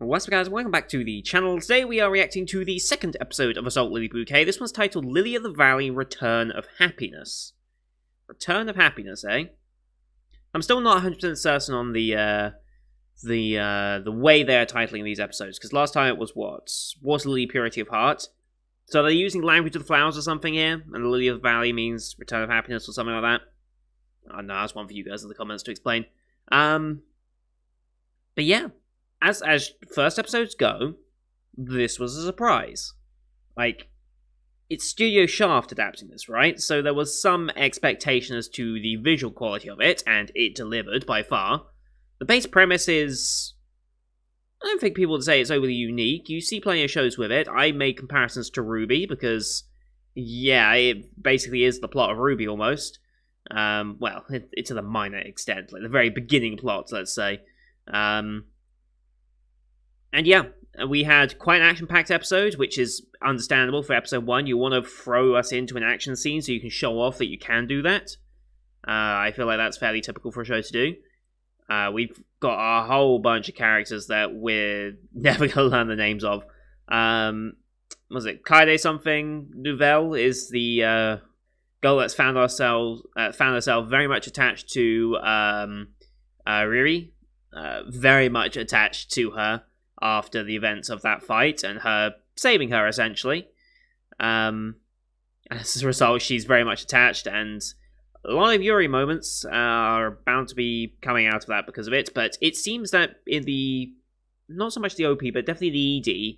What's up, guys? Welcome back to the channel. Today we are reacting to the second episode of Assault Lily Bouquet. This one's titled Lily of the Valley Return of Happiness. Return of Happiness, eh? I'm still not 100% certain on the way they're titling these episodes, because last time it was what? Water Lily Purity of Heart. So they're using language of the flowers or something here, and Lily of the Valley means Return of Happiness or something like that. I don't know, that's one for you guys in the comments to explain. But yeah. As first episodes go, this was a surprise. Like, it's Studio Shaft adapting this, right? So there was some expectation as to the visual quality of it, and it delivered by far. The base premise is... I don't think people would say it's overly unique. You see plenty of shows with it. I made comparisons to Ruby, because, yeah, it basically is the plot of Ruby, almost. Well, it's to the minor extent, like the very beginning plot, let's say. And yeah, we had quite an action-packed episode, which is understandable for episode 1. You want to throw us into an action scene so you can show off that you can do that. I feel like that's fairly typical for a show to do. We've got a whole bunch of characters that we're never going to learn the names of. Was it Kaide something? Nouvelle is the girl that's found herself very much attached to Riri. Very much attached to her after the events of that fight, and her saving her, essentially. As a result, she's very much attached, and a lot of Yuri moments are bound to be coming out of that because of it, but it seems that in the... not so much the OP, but definitely the ED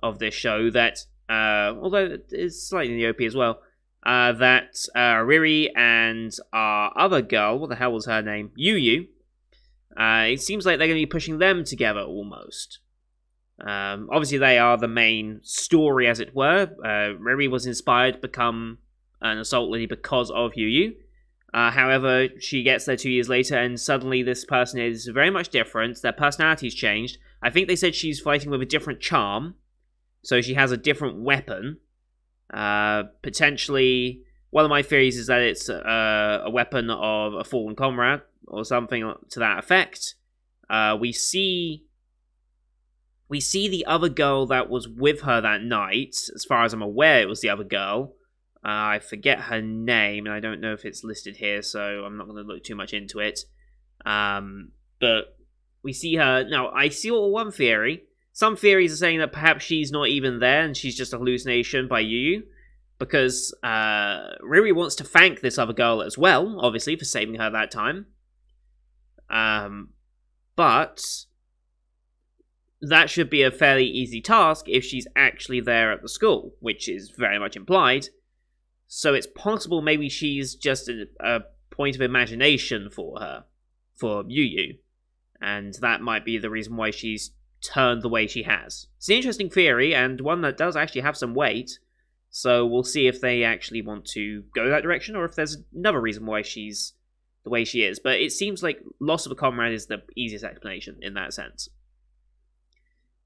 of this show, that, although it's slightly in the OP as well, that Riri and our other girl, what the hell was her name? Yu, it seems like they're going to be pushing them together, almost. Obviously, they are the main story, as it were. Riri was inspired to become an Assault Lily because of Yu. However, she gets there 2 years later, and suddenly this person is very much different. Their personality's changed. I think they said she's fighting with a different charm, so she has a different weapon. Potentially, one of my theories is that it's a weapon of a fallen comrade, or something to that effect. We see the other girl that was with her that night. As far as I'm aware, it was the other girl. I forget her name, and I don't know if it's listed here, so I'm not going to look too much into it. But we see her... Now, I see one theory. Some theories are saying that perhaps she's not even there, and she's just a hallucination by Yu. Because Riri wants to thank this other girl as well, obviously, for saving her that time. But that should be a fairly easy task if she's actually there at the school, which is very much implied. So it's possible maybe she's just a point of imagination for her, for Yu. And that might be the reason why she's turned the way she has. It's an interesting theory, and one that does actually have some weight. So we'll see if they actually want to go that direction, or if there's another reason why she's the way she is. But it seems like loss of a comrade is the easiest explanation in that sense.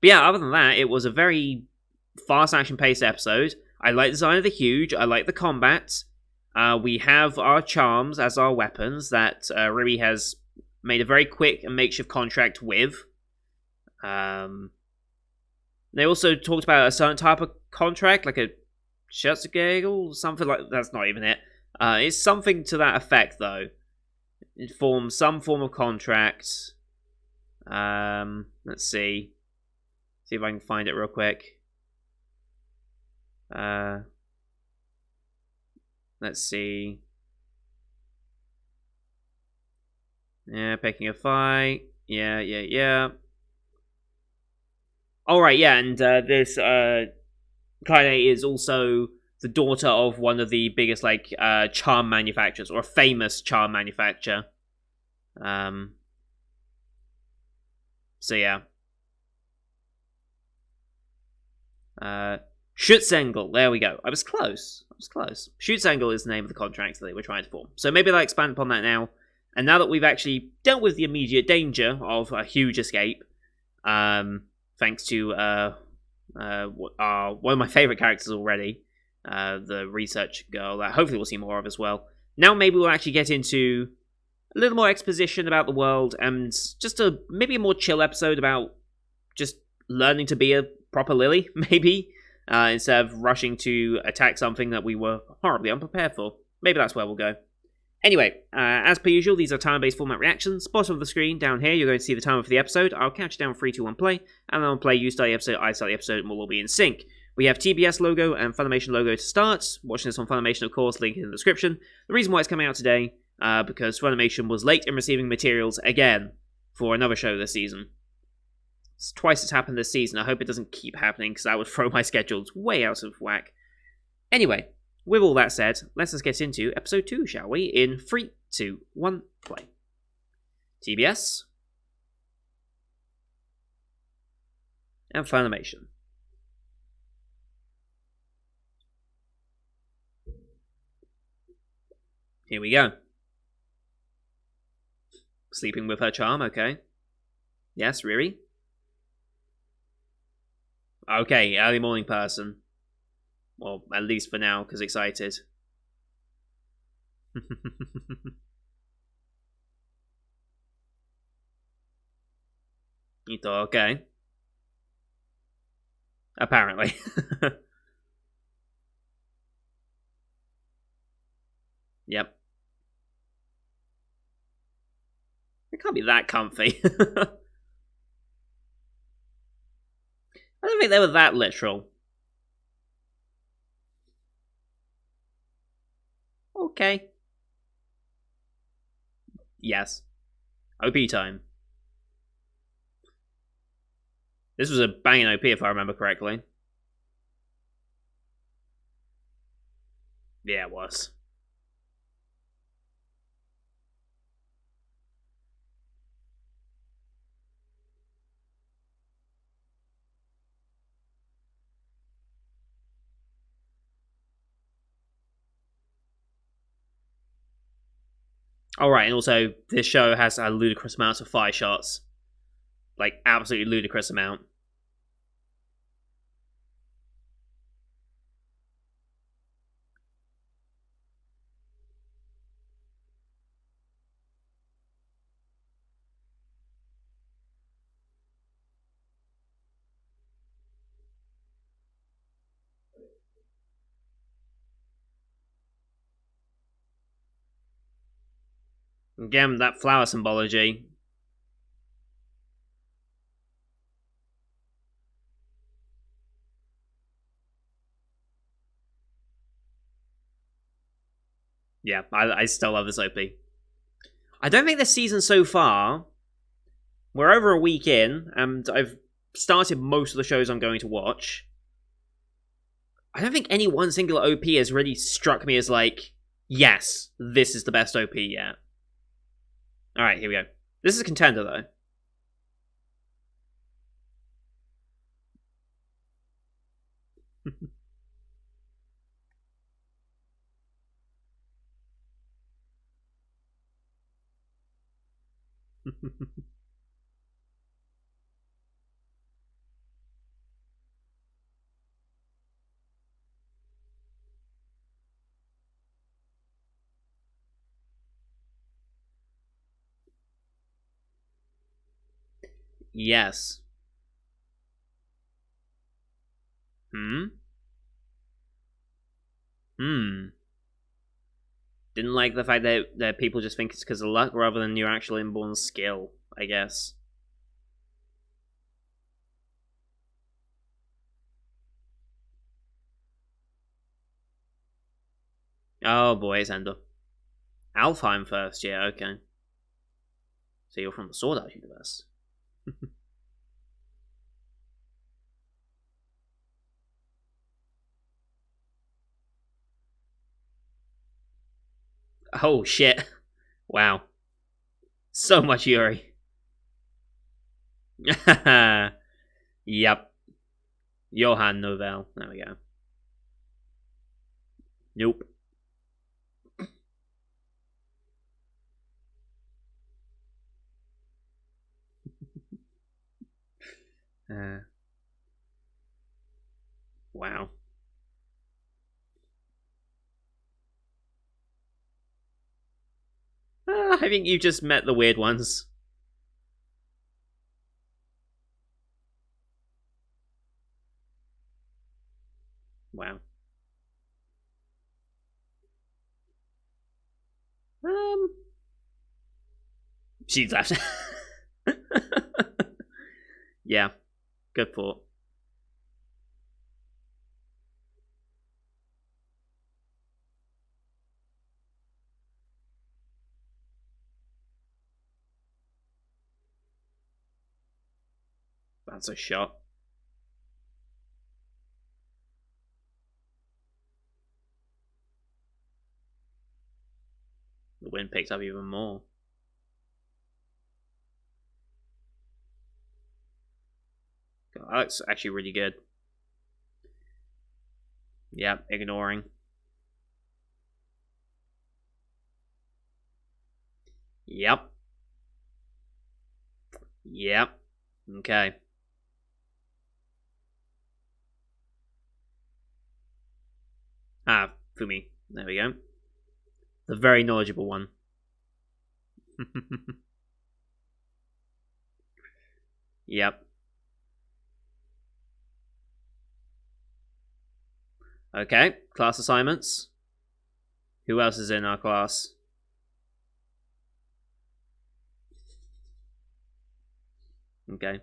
But yeah, other than that, it was a very fast action-paced episode. I like the design of the Huge. I like the combat. We have our charms as our weapons that Riri has made a very quick and makeshift contract with. They also talked about a certain type of contract, like a Schutzgegel, something like... That's not even it. It's something to that effect, though. It forms some form of contract. Let's see. See if I can find it real quick. Let's see. Yeah, picking a fight. Yeah. Alright, yeah, and this Kaide is also the daughter of one of the biggest, like, charm manufacturers, or a famous charm manufacturer. So yeah. Schutzengel, there we go. I was close. Schutzengel is the name of the contract that they were trying to form. So maybe they'll expand upon that now. And now that we've actually dealt with the immediate danger of a huge escape, thanks to one of my favourite characters already, the research girl, that hopefully we'll see more of as well. Now maybe we'll actually get into a little more exposition about the world, and just maybe a more chill episode about just learning to be a proper Lily, maybe, instead of rushing to attack something that we were horribly unprepared for. Maybe that's where we'll go. Anyway, as per usual, these are time-based format reactions. Bottom of the screen, down here, you're going to see the timer for the episode. I'll count you down 3, 2, 1, play, and then I'll play you start the episode, I start the episode, and we'll all be in sync. We have TBS logo and Funimation logo to start. Watching this on Funimation, of course, link in the description. The reason why it's coming out today, because Funimation was late in receiving materials again for another show this season. It's twice it's happened this season. I hope it doesn't keep happening, because that would throw my schedules way out of whack. Anyway, with all that said, let's just get into episode 2, shall we? In 3, 2, 1, play. TBS. And Funimation. Here we go. Sleeping with her charm, okay. Yes, Riri. Okay, early morning person. Well, at least for now, because excited. Ito, okay. Apparently. Yep. It can't be that comfy. I don't think they were that literal. Okay. Yes. OP time. This was a banging OP if I remember correctly. Yeah, it was. Alright, and also, this show has a ludicrous amount of fire shots. Like, absolutely ludicrous amount. Again, that flower symbology. Yeah, I still love this OP. I don't think this season so far, we're over a week in, and I've started most of the shows I'm going to watch. I don't think any one singular OP has really struck me as like, yes, this is the best OP yet. Alright, here we go. This is a contender, though. Yes. Hmm? Didn't like the fact that people just think it's because of luck rather than your actual inborn skill, I guess. Oh boy, it's Ender. Alfheim first, yeah, okay. So you're from the Sword Art universe. Oh shit. Wow. So much Yuri. Yep. Johann Novell. There we go. Nope. Wow. I think you just met the weird ones. Wow. She's left. Yeah, good thought. That's a shot. The wind picked up even more. God, that's actually really good. Yeah, ignoring. Yep. Yep. Okay. Ah, Fumi. There we go. The very knowledgeable one. Yep. Okay. Class assignments. Who else is in our class? Okay.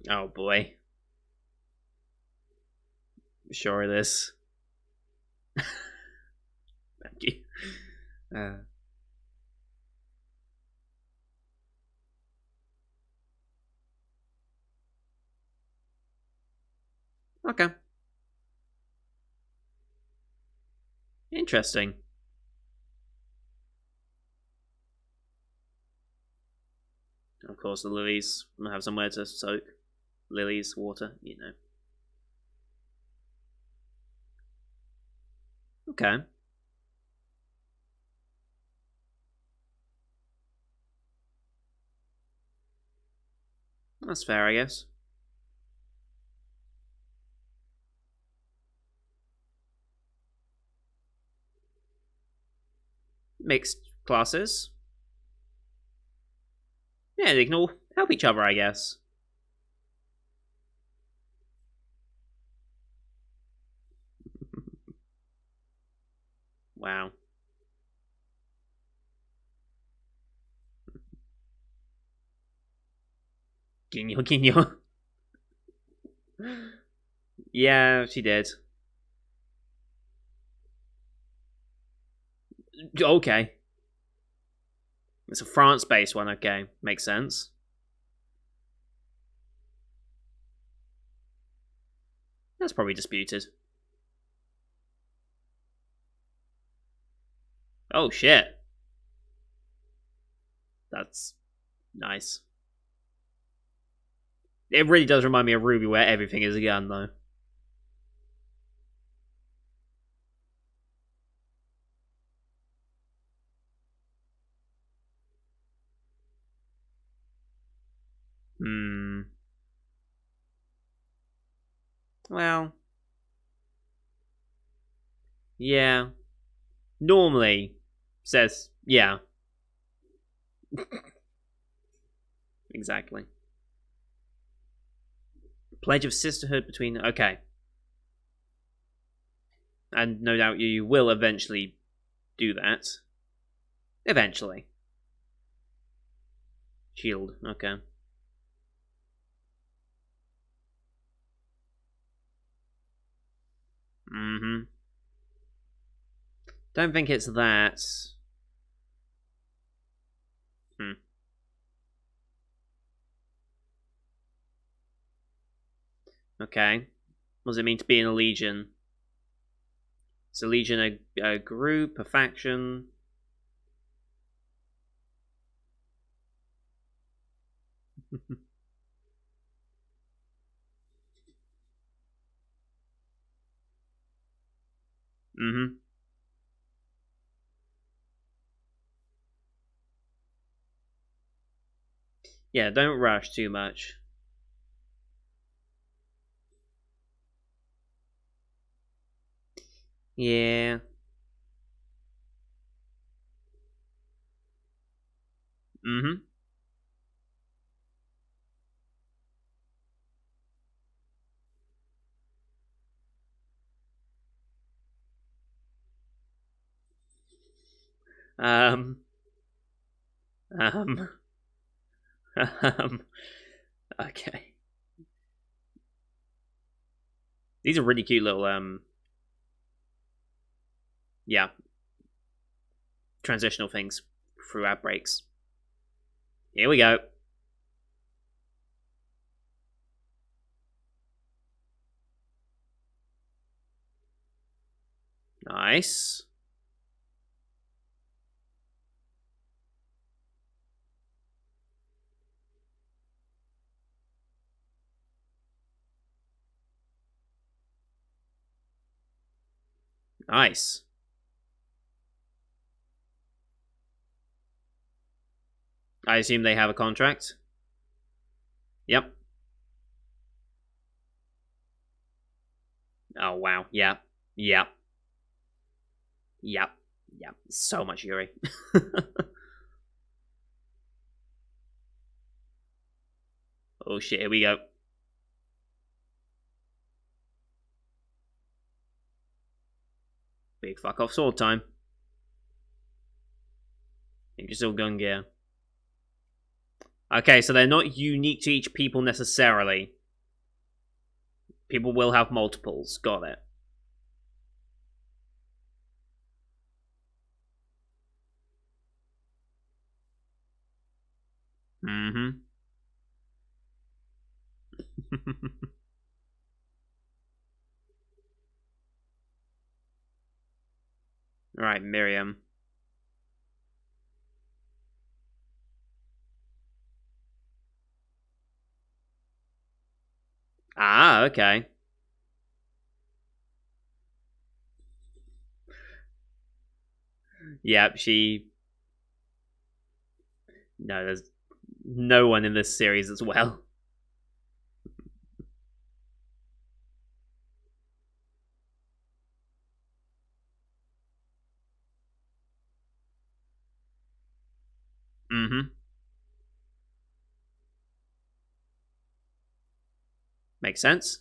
Oh boy. Sure it is. Thank you. Okay. Interesting. Of course, the lilies will have somewhere to soak. Lilies, water, you know. Okay. That's fair, I guess. Mixed classes. Yeah, they can all help each other, I guess. Wow. Ginyo, Ginyo. Yeah, she did. Okay. It's a France-based one, okay. Makes sense. That's probably disputed. Oh, shit. That's nice. It really does remind me of Ruby, where everything is a gun, though. Hmm. Well, yeah. Normally says, yeah. Exactly. Pledge of sisterhood between. Okay. And no doubt you will eventually do that. Eventually. Shield. Okay. Mm-hmm. Don't think it's that. Hmm. Okay. What does it mean to be in a legion? Is a legion a group, a faction? Mm-hmm. Yeah, don't rush too much. Yeah. Mm-hmm. Um, um, um, okay. These are really cute little, yeah, transitional things through ad breaks. Here we go. Nice. Nice. I assume they have a contract. Yep. Oh, wow. Yeah. Yep. Yep. Yep. So much Yuri. Oh, shit. Here we go. Big fuck off sword time. Think you're still gun gear. Okay, so they're not unique to each people necessarily. People will have multiples. Got it. Mm-hmm. Right, Miriam. Ah, okay. Yep, she... No, there's no one in this series as well. Mm-hmm. Makes sense.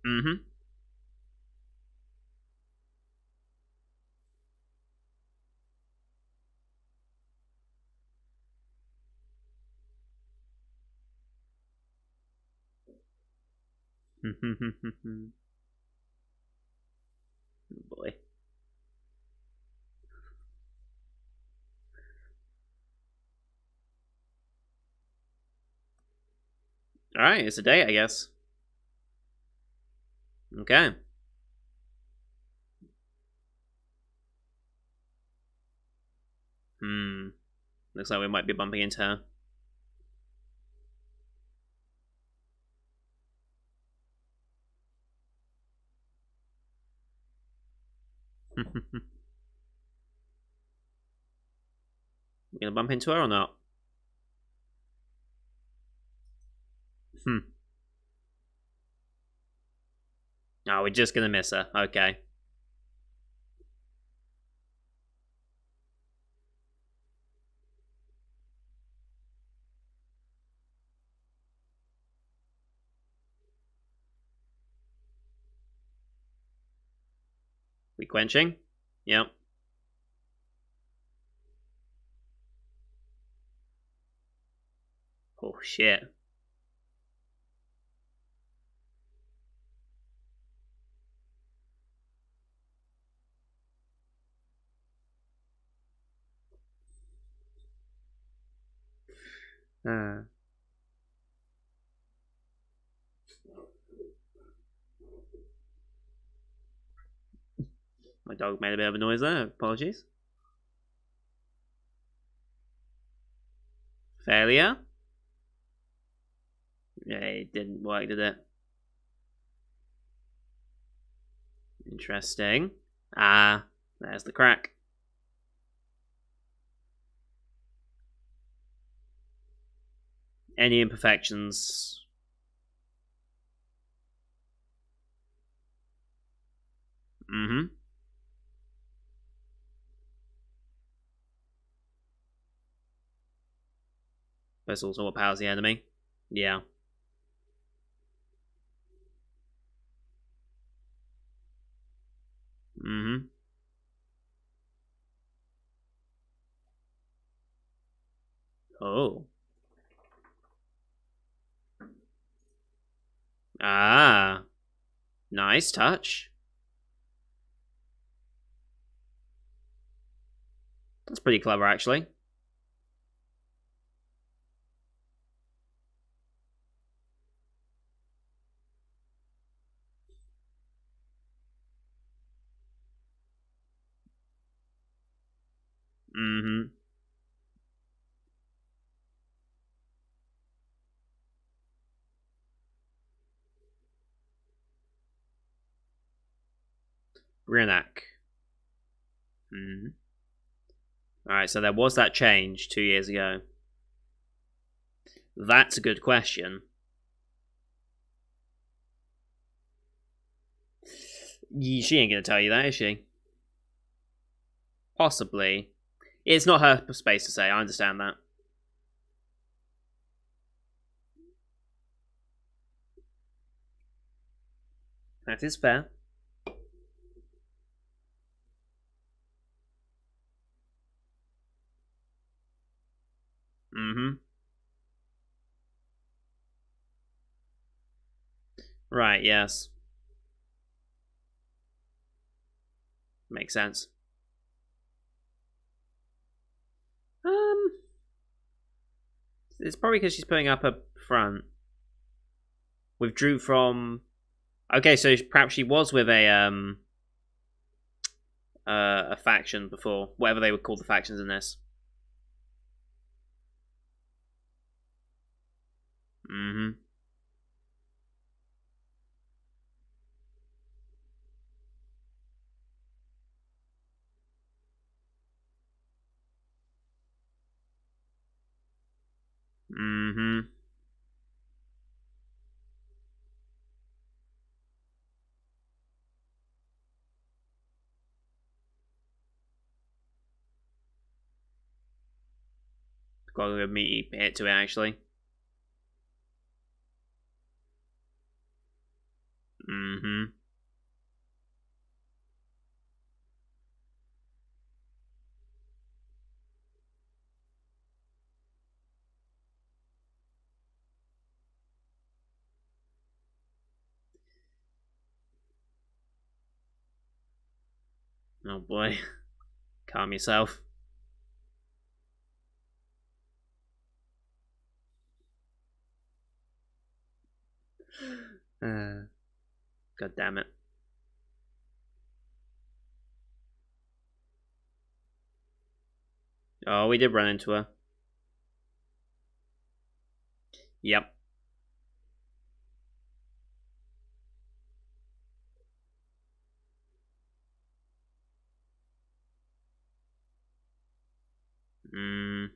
Mm-hmm. Boy. Alright, it's a date, I guess. Okay. Hmm. Looks like we might be bumping into her. We gonna bump into her or not? Hmm. Oh, we're just gonna miss her. Okay. We quenching? Yep. Oh, shit. Uh, my dog made a bit of a noise there. Apologies. Failure? Yeah, it didn't work, did it? Interesting. Ah, there's the crack. Any imperfections? Mm-hmm. That's also what powers the enemy. Yeah. Oh. Ah. Nice touch. That's pretty clever, actually. Mm-hmm. Reenact. Mm-hmm. Alright, so there was that change 2 years ago. That's a good question. She ain't gonna tell you that, is she? Possibly. It's not her space to say, I understand that. That is fair. Mm-hmm. Right, yes. Makes sense. Um, it's probably because she's putting up a front. Withdrew from. Okay, so perhaps she was with a faction before, whatever they would call the factions in this. Mm-hmm. Mm-hmm. Got a meaty hit to it, actually. Mm-hmm. Oh boy. Calm yourself. God damn it. Oh, we did run into her. Yep. Mm.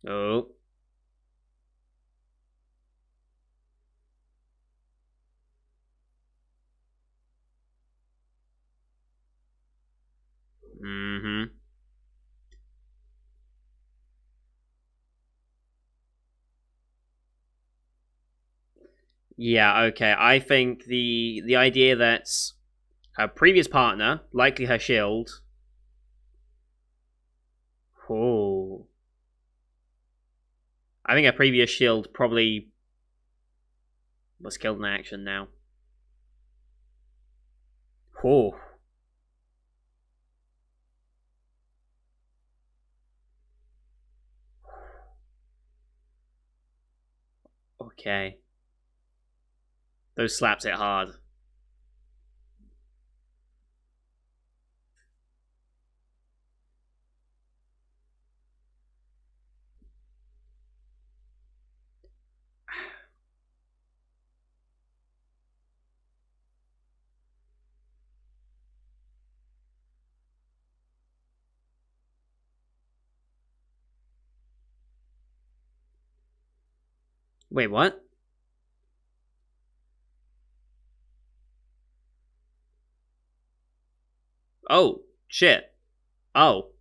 Oh. Mm-hmm. Yeah, okay. I think the idea that her previous partner, likely her shield. Oh. I think her previous shield probably was killed in action now. Oh. Okay. Those slaps hit hard. Wait, what? Oh, shit. Oh.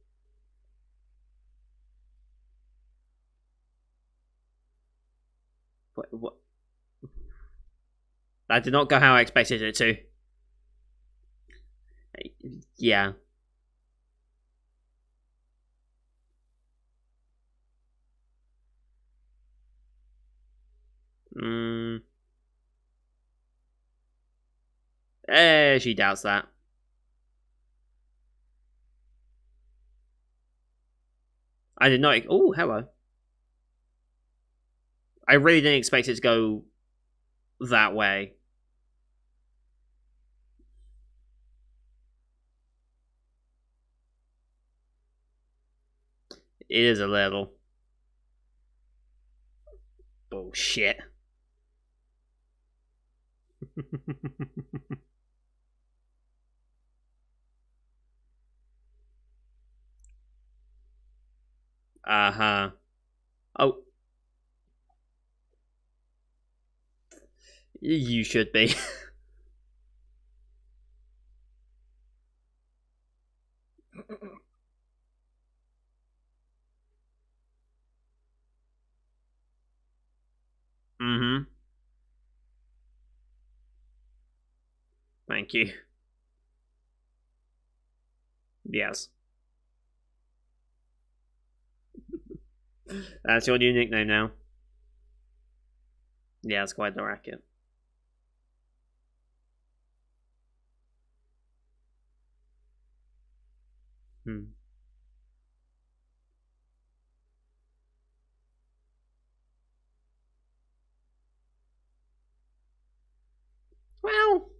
What? That did not go how I expected it to. Yeah. She doubts that. I did not... Oh, hello. I really didn't expect it to go that way. It is a little. Bullshit. Uh-huh. Oh. You should be. Mm-hmm. Thank you. Yes. That's your new nickname now. Yeah, it's quite the racket. Well,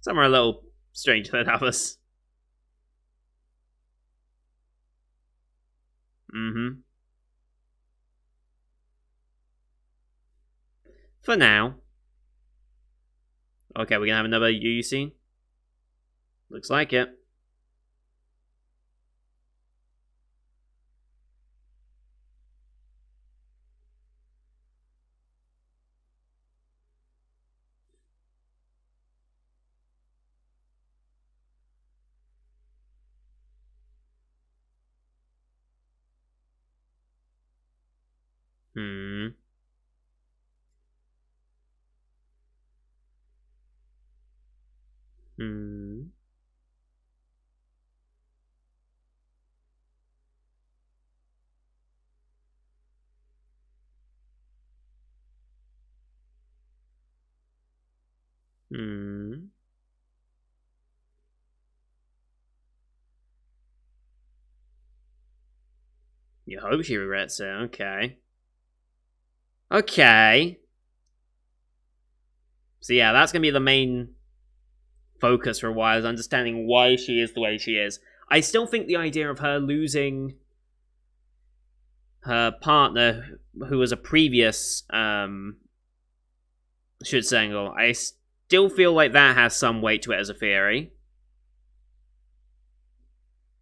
some are a little stranger than others. Mm-hmm. For now. Okay, we're gonna have another UU scene? Looks like it. Hmm. Hmm. Hmm. You hope she regrets it. Okay. Okay. So yeah, that's gonna be the main focus for a while, is understanding why she is the way she is. I still think the idea of her losing her partner, who was a previous Schutzengle, I still feel like that has some weight to it as a theory.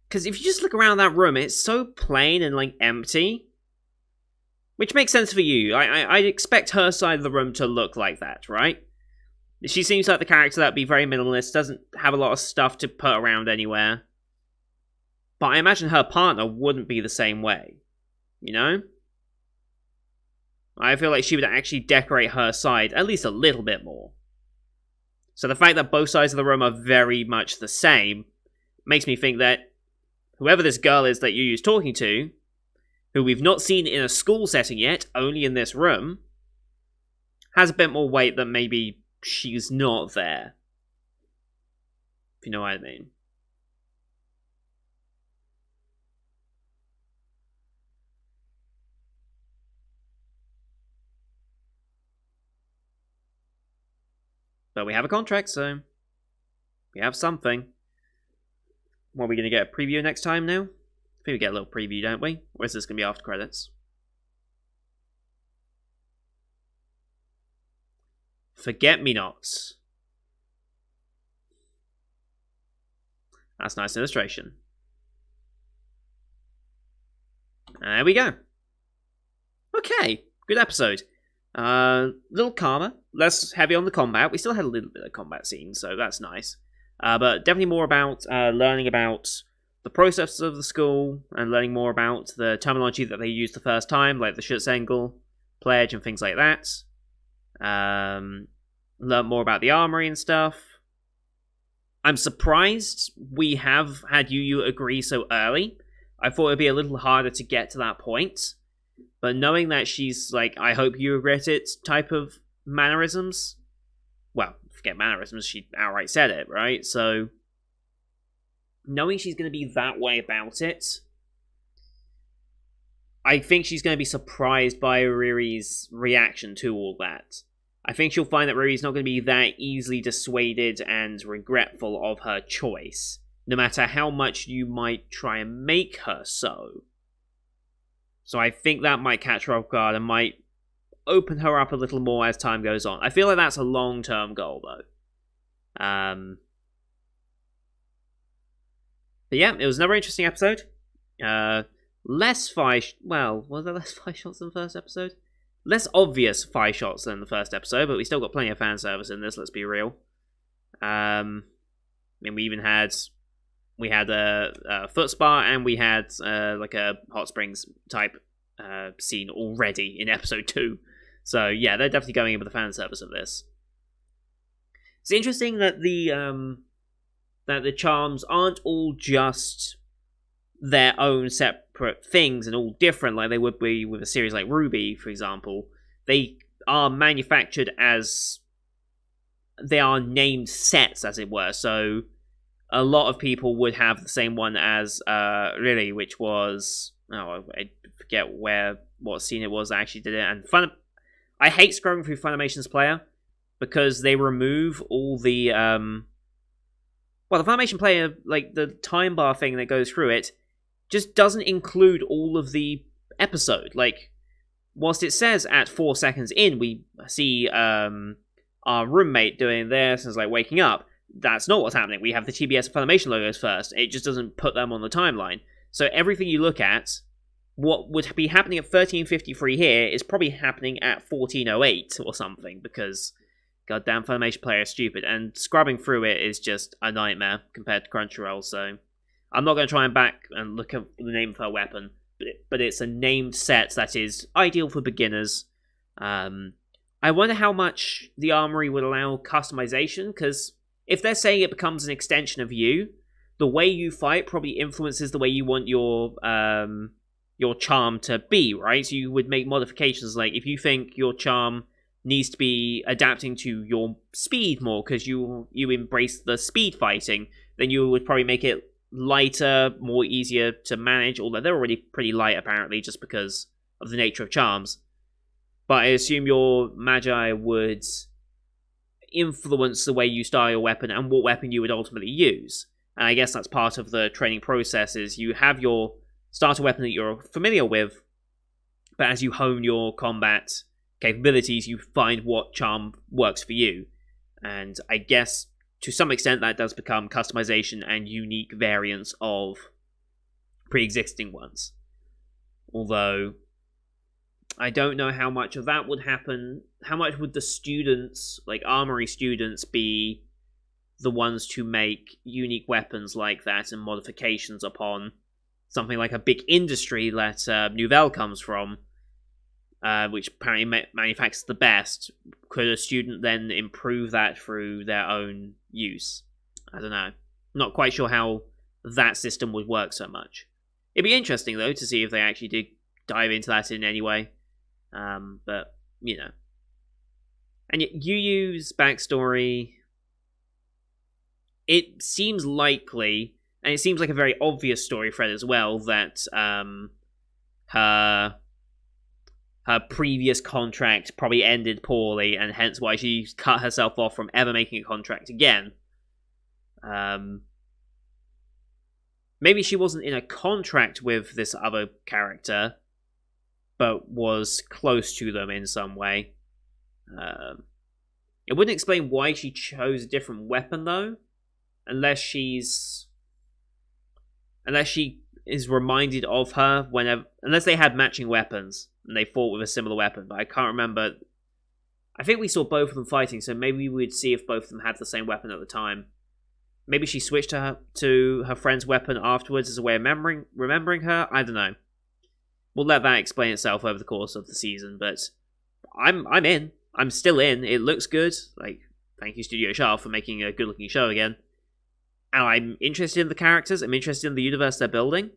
Because if you just look around that room, it's so plain and like empty. Which makes sense for you. I'd expect her side of the room to look like that, right? She seems like the character that'd be very minimalist, doesn't have a lot of stuff to put around anywhere. But I imagine her partner wouldn't be the same way. You know? I feel like she would actually decorate her side at least a little bit more. So the fact that both sides of the room are very much the same makes me think that whoever this girl is that Yu's talking to, who we've not seen in a school setting yet, only in this room, has a bit more weight that maybe she's not there. If you know what I mean. But we have a contract, so we have something. What, are we going to get a preview next time now? I think we get a little preview, don't we? Or is this going to be after credits? Forget-me-nots. That's a nice illustration. And there we go. Okay, good episode. Little calmer, less heavy on the combat. We still had a little bit of combat scenes, so that's nice. But definitely more about learning about the processes of the school and learning more about the terminology that they used the first time, like the Schutzengel, pledge, and things like that. Learn more about the armory and stuff. I'm surprised we have had Yu agree so early. I thought it'd be a little harder to get to that point. But knowing that she's like, I hope you regret it type of mannerisms, well, forget mannerisms, she outright said it, right? So, knowing she's going to be that way about it, I think she's going to be surprised by Riri's reaction to all that. I think she'll find that Riri's not going to be that easily dissuaded and regretful of her choice, no matter how much you might try and make her so. So I think that might catch her off guard and might open her up a little more as time goes on. I feel like that's a long-term goal, though. But yeah, it was another interesting episode. Less fire... Well, was there less fire shots than the first episode? Less obvious fire shots than the first episode, but we still got plenty of fan service in this, let's be real. I mean, we even had... We had a foot spa, and we had like a hot springs type scene already in episode 2. So yeah, they're definitely going in with the fan service of this. It's interesting that the charms aren't all just their own separate things and all different, like they would be with a series like Ruby, for example. They are manufactured as they are named sets, as it were. So a lot of people would have the same one as Lily, which was... Oh, I forget what scene it was that actually did it. And I hate scrolling through Funimation's player, because they remove all the... Well, the Funimation player, like, the time bar thing that goes through it, just doesn't include all of the episode. Like, whilst it says at 4 seconds in, we see our roommate doing this, and it's like waking up. That's not what's happening. We have the TBS and Funimation logos first. It just doesn't put them on the timeline. So everything you look at, what would be happening at 13:53 here is probably happening at 14:08 or something, because goddamn Funimation player is stupid, and scrubbing through it is just a nightmare compared to Crunchyroll. So I'm not going to try and back and look at the name of her weapon, but it's a named set that is ideal for beginners. I wonder how much the Armory would allow customization, because if they're saying it becomes an extension of you, the way you fight probably influences the way you want your charm to be, right? So you would make modifications, like if you think your charm needs to be adapting to your speed more because you embrace the speed fighting, then you would probably make it lighter, more easier to manage, although they're already pretty light apparently just because of the nature of charms. But I assume your Magi would influence the way you style your weapon and what weapon you would ultimately use. And I guess that's part of the training process, is you have your starter weapon that you're familiar with, but as you hone your combat capabilities, you find what charm works for you. And I guess to some extent that does become customization and unique variants of pre-existing ones. Although I don't know how much of that would happen. How much would the students, like Armory students, be the ones to make unique weapons like that and modifications upon something like a big industry that Nouvelle comes from, which apparently manufactures the best? Could a student then improve that through their own use? I don't know. Not quite sure how that system would work so much. It'd be interesting, though, to see if they actually did dive into that in any way. But, you know. And yet, Yu's backstory, it seems likely, and it seems like a very obvious story thread as well, that her previous contract probably ended poorly, and hence why she cut herself off from ever making a contract again. Maybe she wasn't in a contract with this other character, but was close to them in some way. It wouldn't explain why she chose a different weapon, though, unless she is reminded of her whenever, unless they had matching weapons and they fought with a similar weapon. But I can't remember. I think we saw both of them fighting, so maybe we'd see if both of them had the same weapon at the time. Maybe she switched to her friend's weapon afterwards as a way of remembering her. I don't know. We'll let that explain itself over the course of the season. But I'm in. I'm still in. It looks good. Like, thank you, Studio Shaft, for making a good-looking show again. And I'm interested in the characters. I'm interested in the universe they're building.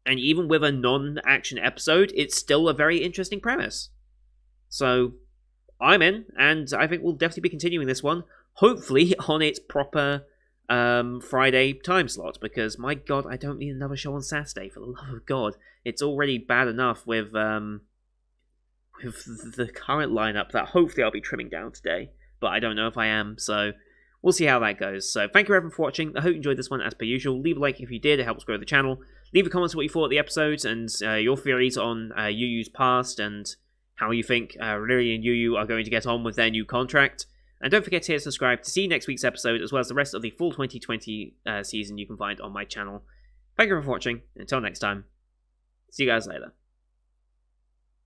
And even with a non-action episode, it's still a very interesting premise. So, I'm in, and I think we'll definitely be continuing this one, hopefully on its proper Friday time slot, because my god, I don't need another show on Saturday, for the love of God. It's already bad enough with the current lineup that hopefully I'll be trimming down today, but I don't know if I am, so we'll see how that goes. So thank you everyone for watching. I hope you enjoyed this one as per usual. Leave a like if you did, it helps grow the channel. Leave a comment on what you thought of the episodes and your theories on Yu Yu's past and how you think Riri and Yu Yu are going to get on with their new contract. And don't forget to hit subscribe to see next week's episode, as well as the rest of the full 2020 season you can find on my channel. Thank you for watching. Until next time, see you guys later.